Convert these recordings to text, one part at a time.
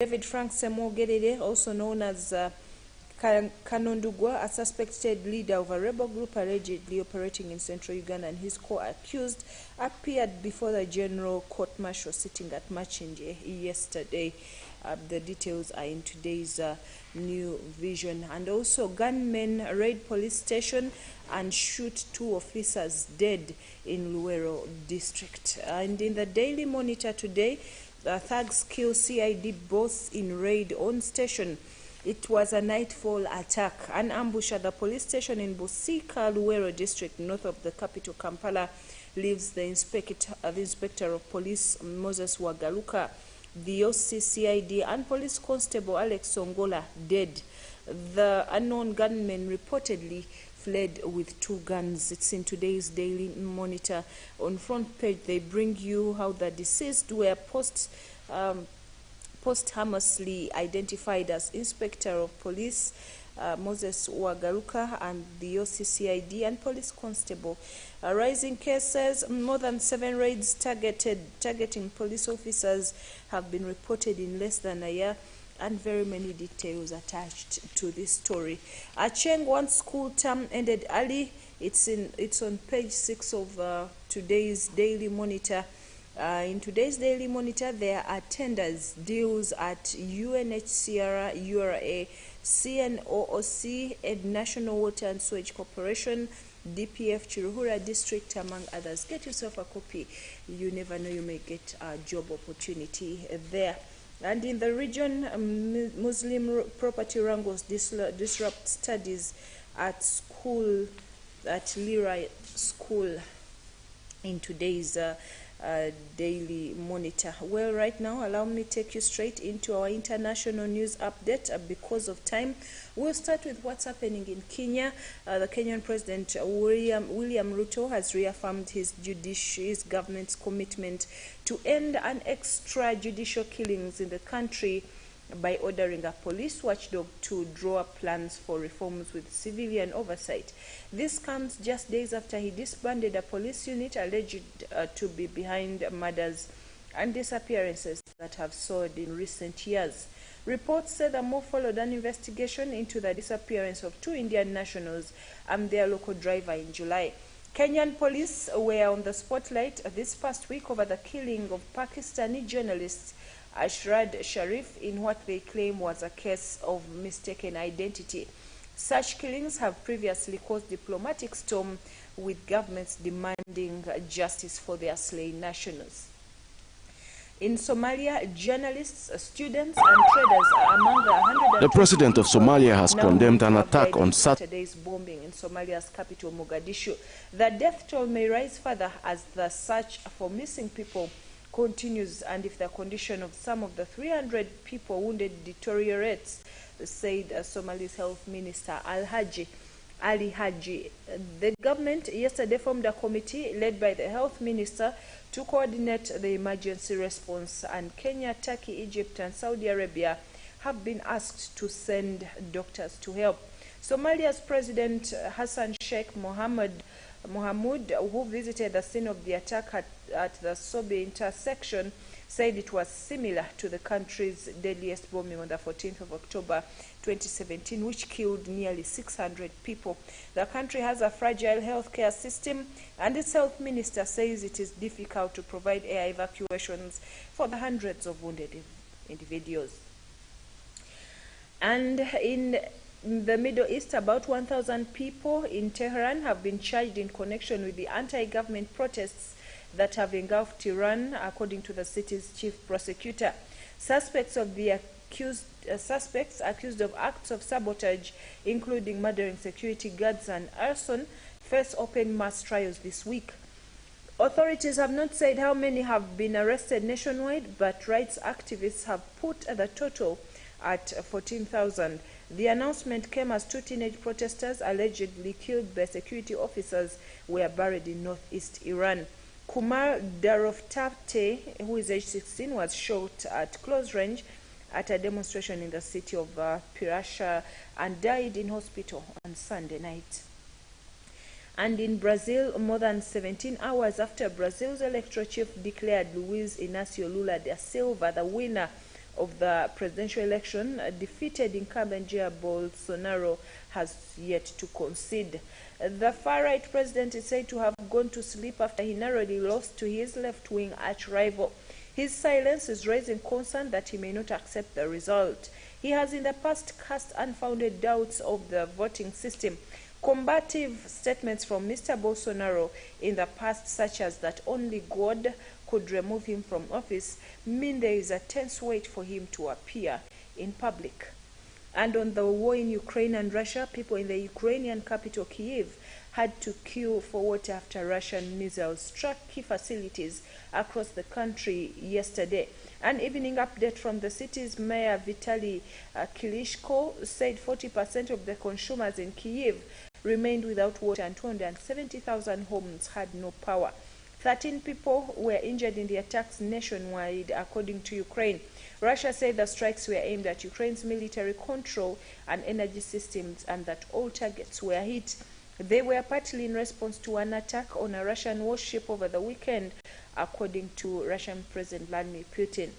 David Frank Semogedede, also known as Kanondugwa, a suspected leader of a rebel group allegedly operating in central Uganda, and his co-accused appeared before the General Court-Martial sitting at Machinje yesterday. The details are in today's New Vision. And also, gunmen raid police station and shoot 2 officers dead in Luwero district. And in the Daily Monitor today, thugs kill CID boss in raid on station. It was a nightfall attack. An ambush at the police station in Busika, Luwero district, north of the capital Kampala, leaves the inspector of police, Moses Wagaluka, the OCCID, and police constable Alex Songola dead. The unknown gunmen reportedly fled with 2 guns. It's in today's Daily Monitor. On front page, they bring you how the deceased were posthumously identified as Inspector of Police Moses Wagaruka and the OCCID and police constable. Rising cases, more than 7 raids targeting police officers have been reported in less than a year, and very many details attached to this story. Acheng, one school term ended early. It's on page 6 of today's Daily Monitor. In today's Daily Monitor, there are tenders, deals at UNHCR, URA, CNOOC, and National Water and Sewage Corporation, DPF, Chiruhura District, among others. Get yourself a copy. You never know, you may get a job opportunity there. And in the region, Muslim property wrangles disrupt studies at school, at Lira School, in today's Daily Monitor. Well, right now, allow me to take you straight into our international news update. Because of time, we'll start with what's happening in Kenya. The Kenyan President William Ruto has reaffirmed his government's commitment to end extrajudicial killings in the country by ordering a police watchdog to draw up plans for reforms with civilian oversight. This comes just days after he disbanded a police unit alleged to be behind murders and disappearances that have soared in recent years. Reports say the move followed an investigation into the disappearance of 2 Indian nationals and their local driver in July. Kenyan police were on the spotlight this past week over the killing of Pakistani journalist Ashrad Sharif in what they claim was a case of mistaken identity. Such killings have previously caused diplomatic storm, with governments demanding justice for their slain nationals. In Somalia, journalists, students, and traders are among the 100. The president of Somalia has condemned an attack on Saturday's bombing in Somalia's capital, Mogadishu. The death toll may rise further as the search for missing people continues, and if the condition of some of the 300 people wounded deteriorates, said Somali's health minister Ali Haji. The government yesterday formed a committee led by the health minister to coordinate the emergency response, and Kenya, Turkey, Egypt, and Saudi Arabia have been asked to send doctors to help. Somalia's President Hassan Sheikh Mohamud, who visited the scene of the attack at the Sobe intersection, said it was similar to the country's deadliest bombing on the 14th of October 2017, which killed nearly 600 people. The country has a fragile healthcare system, and its health minister says it is difficult to provide air evacuations for the hundreds of wounded individuals. And in the Middle East, about 1,000 people in Tehran have been charged in connection with the anti-government protests that have engulfed Iran, according to the city's chief prosecutor. Suspects accused of acts of sabotage, including murdering security guards and arson, face open mass trials this week. Authorities have not said how many have been arrested nationwide, but rights activists have put the total at 14,000. The announcement came as 2 teenage protesters allegedly killed by security officers were buried in northeast Iran. Kumar Daroftate, who is age 16, was shot at close range at a demonstration in the city of Pirasha and died in hospital on Sunday night. And in Brazil, more than 17 hours after Brazil's electoral chief declared Luiz Inácio Lula da Silva the winner of the presidential election, defeated incumbent Jair Bolsonaro has yet to concede. The far-right president is said to have gone to sleep after he narrowly lost to his left-wing arch-rival. His silence is raising concern that he may not accept the result. He has in the past cast unfounded doubts of the voting system. Combative statements from Mr. Bolsonaro in the past, such as that only God could remove him from office, mean there is a tense wait for him to appear in public. And on the war in Ukraine and Russia, people in the Ukrainian capital Kyiv had to queue for water after Russian missiles struck key facilities across the country yesterday. An evening update from the city's mayor Vitaly Klitschko said 40% of the consumers in Kyiv remained without water and 270,000 homes had no power. 13 people were injured in the attacks nationwide, according to Ukraine. Russia said the strikes were aimed at Ukraine's military control and energy systems and that all targets were hit. They were partly in response to an attack on a Russian warship over the weekend, according to Russian President Vladimir Putin.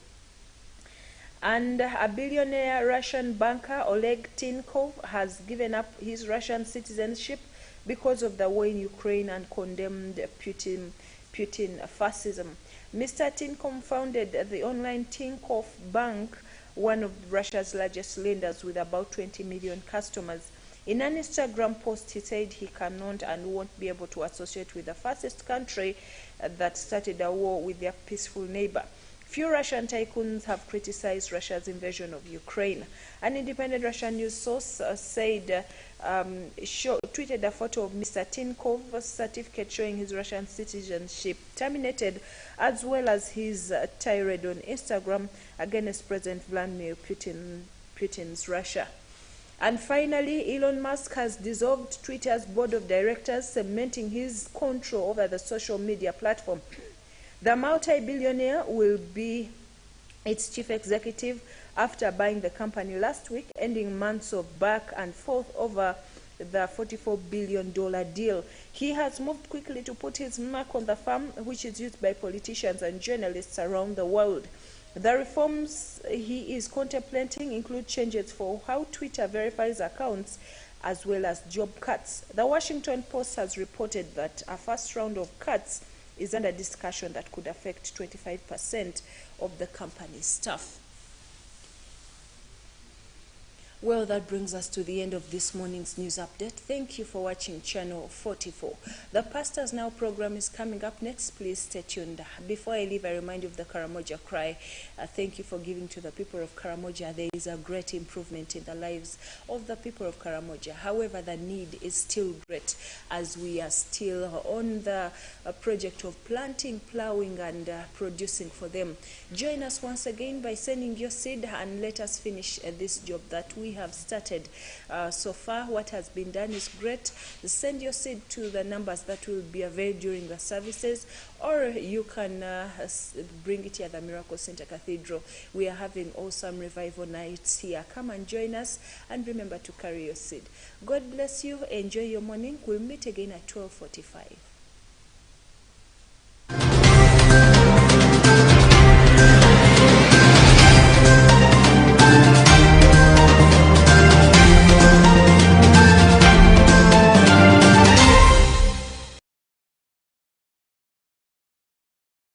And a billionaire Russian banker Oleg Tinkov has given up his Russian citizenship because of the war in Ukraine and condemned Putin fascism. Mr. Tinkov founded the online Tinkov Bank, one of Russia's largest lenders with about 20 million customers. In an Instagram post, he said he cannot and won't be able to associate with the fascist country that started a war with their peaceful neighbor. Few Russian tycoons have criticized Russia's invasion of Ukraine. An independent Russian news source tweeted a photo of Mr. Tinkov's certificate showing his Russian citizenship terminated, as well as his tirade on Instagram against President Vladimir Putin's Russia. And finally, Elon Musk has dissolved Twitter's board of directors, cementing his control over the social media platform. The multi-billionaire will be its chief executive after buying the company last week, ending months of back and forth over the $44 billion deal. He has moved quickly to put his mark on the firm, which is used by politicians and journalists around the world. The reforms he is contemplating include changes for how Twitter verifies accounts, as well as job cuts. The Washington Post has reported that a first round of cuts is under discussion that could affect 25% of the company's staff. Well, that brings us to the end of this morning's news update. Thank you for watching Channel 44. The Pastors Now program is coming up next. Please stay tuned. Before I leave, I remind you of the Karamoja cry. Thank you for giving to the people of Karamoja. There is a great improvement in the lives of the people of Karamoja. However, the need is still great as we are still on the project of planting, plowing, and producing for them. Join us once again by sending your seed and let us finish this job that we have started. So far, what has been done is great. Send your seed to the numbers that will be available during the services, or you can bring it here at the Miracle Center Cathedral. We are having awesome revival nights here. Come and join us, and remember to carry your seed. God bless you. Enjoy your morning. We'll meet again at 12:45.